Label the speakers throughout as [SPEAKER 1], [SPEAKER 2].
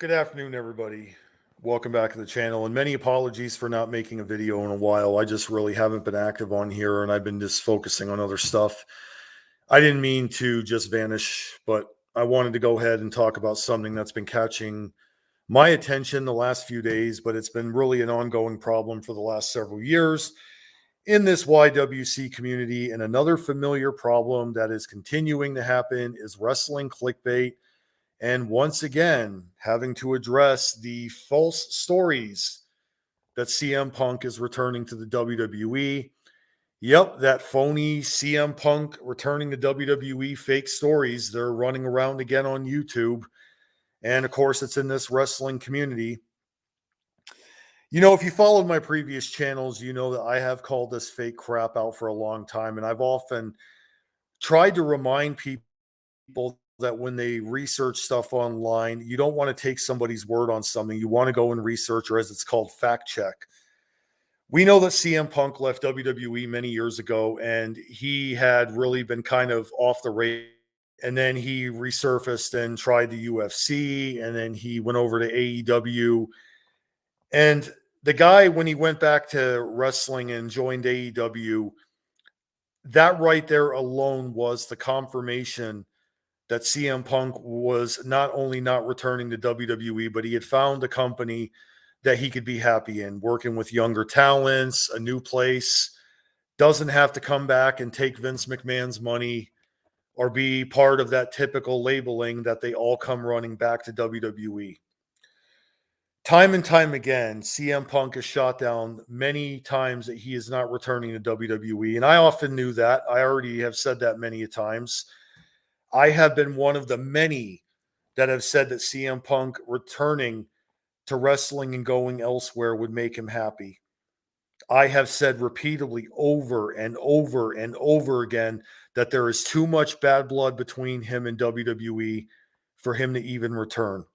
[SPEAKER 1] Good afternoon, everybody. Welcome back to the channel, and many apologies for not making a video in a while. I just really haven't been active on here, and I've been just focusing on other stuff. I didn't mean to just vanish, but I wanted to go ahead and talk about something that's been catching my attention the last few days, but it's been really an ongoing problem for the last several years in this YWC community. And another familiar problem that is continuing to happen is wrestling clickbait. And once again, having to address the false stories that CM Punk is returning to the WWE. Yep, that phony CM Punk returning to WWE fake stories. They're running around again on YouTube. And of course, it's in this wrestling community. If you followed my previous channels, you know that I have called this fake crap out for a long time. And I've often tried to remind people that when they research stuff online, you don't want to take somebody's word on something. You want to go and research, or as it's called, fact check. We know that CM Punk left WWE many years ago, and he had really been kind of off the radar. And then he resurfaced and tried the UFC, and then he went over to AEW. And the guy, when he went back to wrestling and joined AEW, that right there alone was the confirmation that CM Punk was not only not returning to WWE, but he had found a company that he could be happy in, working with younger talents, a new place, doesn't have to come back and take Vince McMahon's money or be part of that typical labeling that they all come running back to WWE. Time and time again, CM Punk has shot down many times that he is not returning to WWE. And I often knew that. I already have said that many a times. I have been one of the many that have said that CM Punk returning to wrestling and going elsewhere would make him happy. I have said repeatedly over and over and over again that there is too much bad blood between him and WWE for him to even return.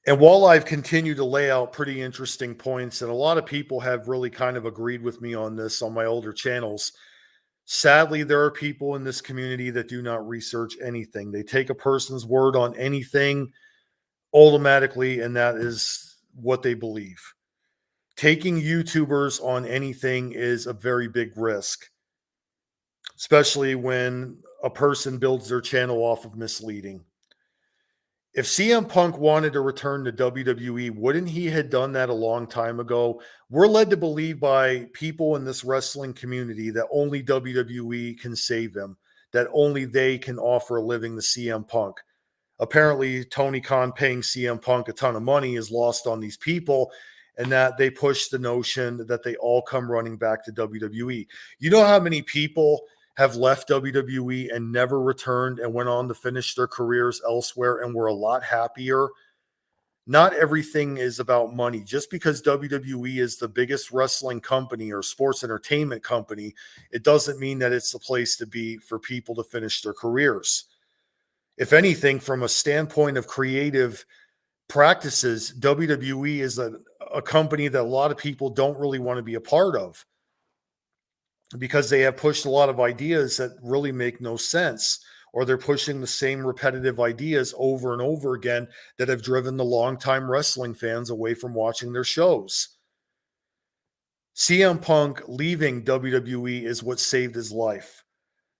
[SPEAKER 1] And while I've continued to lay out pretty interesting points, and a lot of people have really kind of agreed with me on this on my older channels, sadly, there are people in this community that do not research anything. They take a person's word on anything automatically, and that is what they believe. Taking YouTubers on anything is a very big risk, especially when a person builds their channel off of misleading. If CM Punk wanted to return to WWE, wouldn't he have done that a long time ago? We're led to believe by people in this wrestling community that only WWE can save him, that only they can offer a living to CM Punk. Apparently, Tony Khan paying CM Punk a ton of money is lost on these people, and that they push the notion that they all come running back to WWE. You know how many people have left WWE and never returned and went on to finish their careers elsewhere and were a lot happier? Not everything is about money. Just because WWE is the biggest wrestling company or sports entertainment company, it doesn't mean that it's the place to be for people to finish their careers. If anything, from a standpoint of creative practices, WWE is a company that a lot of people don't really want to be a part of, because they have pushed a lot of ideas that really make no sense, or they're pushing the same repetitive ideas over and over again that have driven the longtime wrestling fans away from watching their shows. CM Punk leaving WWE is what saved his life.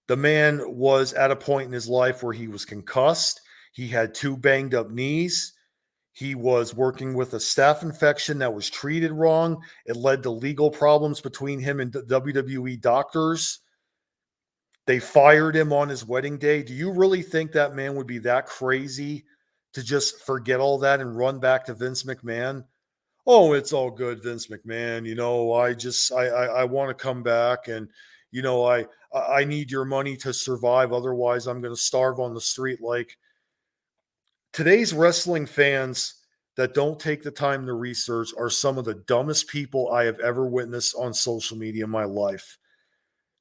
[SPEAKER 1] The man was at a point in his life where he was concussed. He had 2 banged up knees. He was working with a staph infection that was treated wrong. It led to legal problems between him and WWE doctors. They fired him on his wedding day. Do you really think that man would be that crazy to just forget all that and run back to Vince McMahon? Oh, it's all good, Vince McMahon. I want to come back, and I need your money to survive. Otherwise, I'm going to starve on the street. Like, today's wrestling fans that don't take the time to research are some of the dumbest people I have ever witnessed on social media in my life.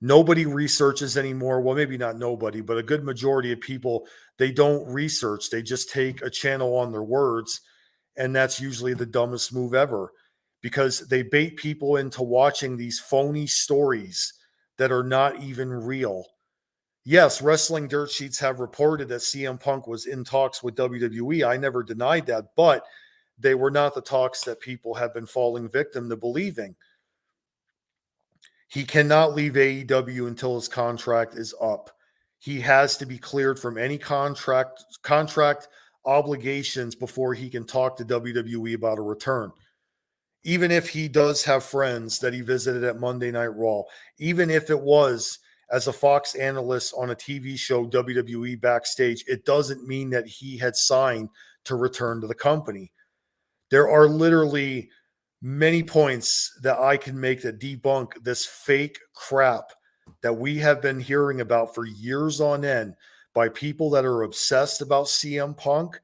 [SPEAKER 1] Nobody researches anymore. Well, maybe not nobody, but a good majority of people, they don't research. They just take a channel on their words. And that's usually the dumbest move ever, because they bait people into watching these phony stories that are not even real. Yes, wrestling dirt sheets have reported that CM Punk was in talks with WWE. I never denied that, but they were not the talks that people have been falling victim to believing. He cannot leave AEW until his contract is up. He has to be cleared from any contract obligations before he can talk to WWE about a return. Even if he does have friends that he visited at Monday Night Raw, even if it was as a Fox analyst on a TV show, WWE Backstage, it doesn't mean that he had signed to return to the company. There are literally many points that I can make that debunk this fake crap that we have been hearing about for years on end by people that are obsessed about CM Punk.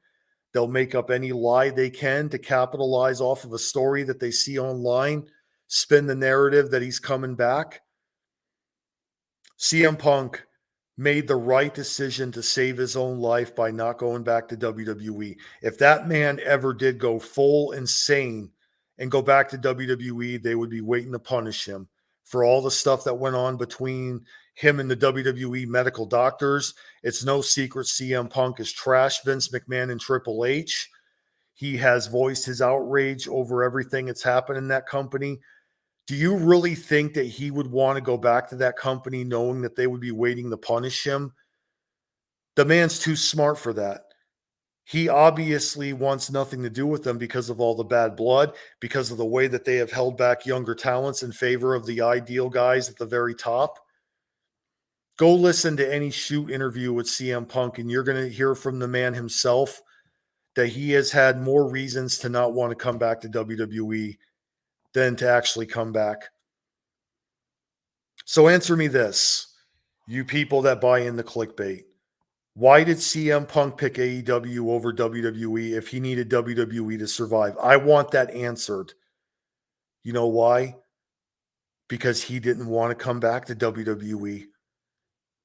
[SPEAKER 1] They'll make up any lie they can to capitalize off of a story that they see online, spin the narrative that he's coming back. CM Punk made the right decision to save his own life by not going back to WWE. If that man ever did go full insane and go back to WWE, they would be waiting to punish him for all the stuff that went on between him and the WWE medical doctors. It's no secret CM Punk is trash Vince McMahon and Triple H. He has voiced his outrage over everything that's happened in that company. Do you really think that he would want to go back to that company knowing that they would be waiting to punish him? The man's too smart for that. He obviously wants nothing to do with them because of all the bad blood, because of the way that they have held back younger talents in favor of the ideal guys at the very top. Go listen to any shoot interview with CM Punk, and you're going to hear from the man himself that he has had more reasons to not want to come back to WWE than to actually come back. So answer me this, you people that buy into clickbait. Why did CM Punk pick AEW over WWE if he needed WWE to survive? I want that answered. You know why? Because he didn't want to come back to WWE.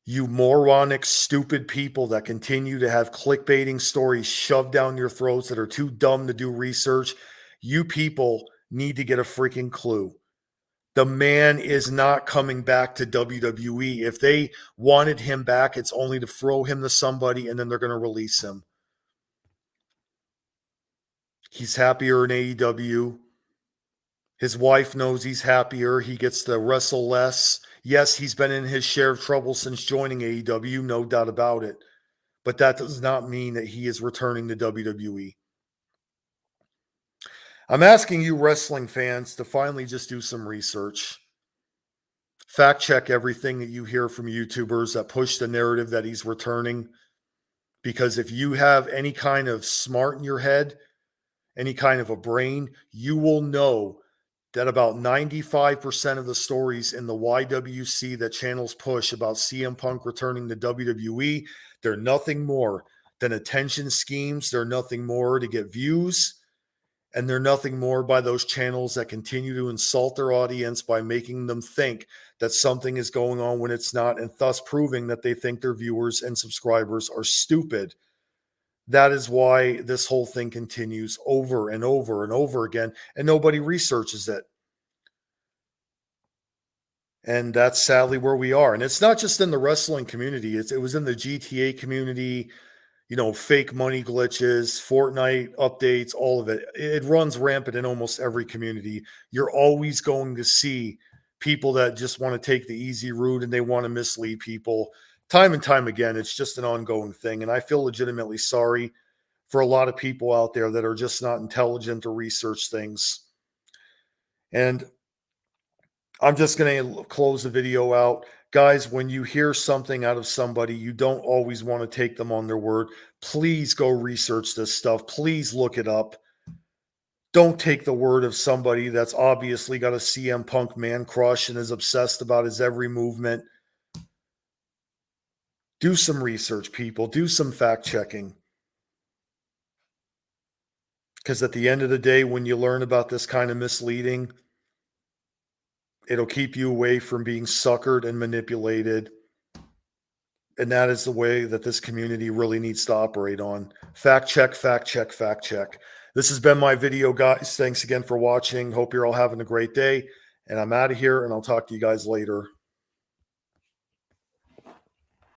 [SPEAKER 1] You moronic, stupid people that continue to have clickbaiting stories shoved down your throats that are too dumb to do research. You people need to get a freaking clue. The man is not coming back to WWE. If they wanted him back, it's only to throw him to somebody and then they're going to release him. He's happier in AEW. His wife knows he's happier. He gets to wrestle less. Yes, he's been in his share of trouble since joining AEW, no doubt about it. But that does not mean that he is returning to WWE. I'm asking you wrestling fans to finally just do some research. Fact check everything that you hear from YouTubers that push the narrative that he's returning. Because if you have any kind of smart in your head, any kind of a brain, you will know that about 95% of the stories in the YWC that channels push about CM Punk returning to WWE, they're nothing more than attention schemes. They're nothing more to get views. And they're nothing more by those channels that continue to insult their audience by making them think that something is going on when it's not, and thus proving that they think their viewers and subscribers are stupid. That is why this whole thing continues over and over and over again, and nobody researches it. And that's sadly where we are. And it's not just in the wrestling community. It was in the GTA community, fake money glitches, Fortnite updates, all of it. It runs rampant in almost every community. You're always going to see people that just want to take the easy route and they want to mislead people. Time and time again, it's just an ongoing thing. And I feel legitimately sorry for a lot of people out there that are just not intelligent to research things. And I'm just going to close the video out. Guys, when you hear something out of somebody, you don't always want to take them on their word. Please go research this stuff. Please look it up. Don't take the word of somebody that's obviously got a CM Punk man crush and is obsessed about his every movement. Do some research, people. Do some fact checking. Because at the end of the day, when you learn about this kind of misleading, it'll keep you away from being suckered and manipulated. And that is the way that this community really needs to operate on. Fact check, fact check, fact check. This has been my video, guys. Thanks again for watching. Hope you're all having a great day. And I'm out of here, and I'll talk to you guys later.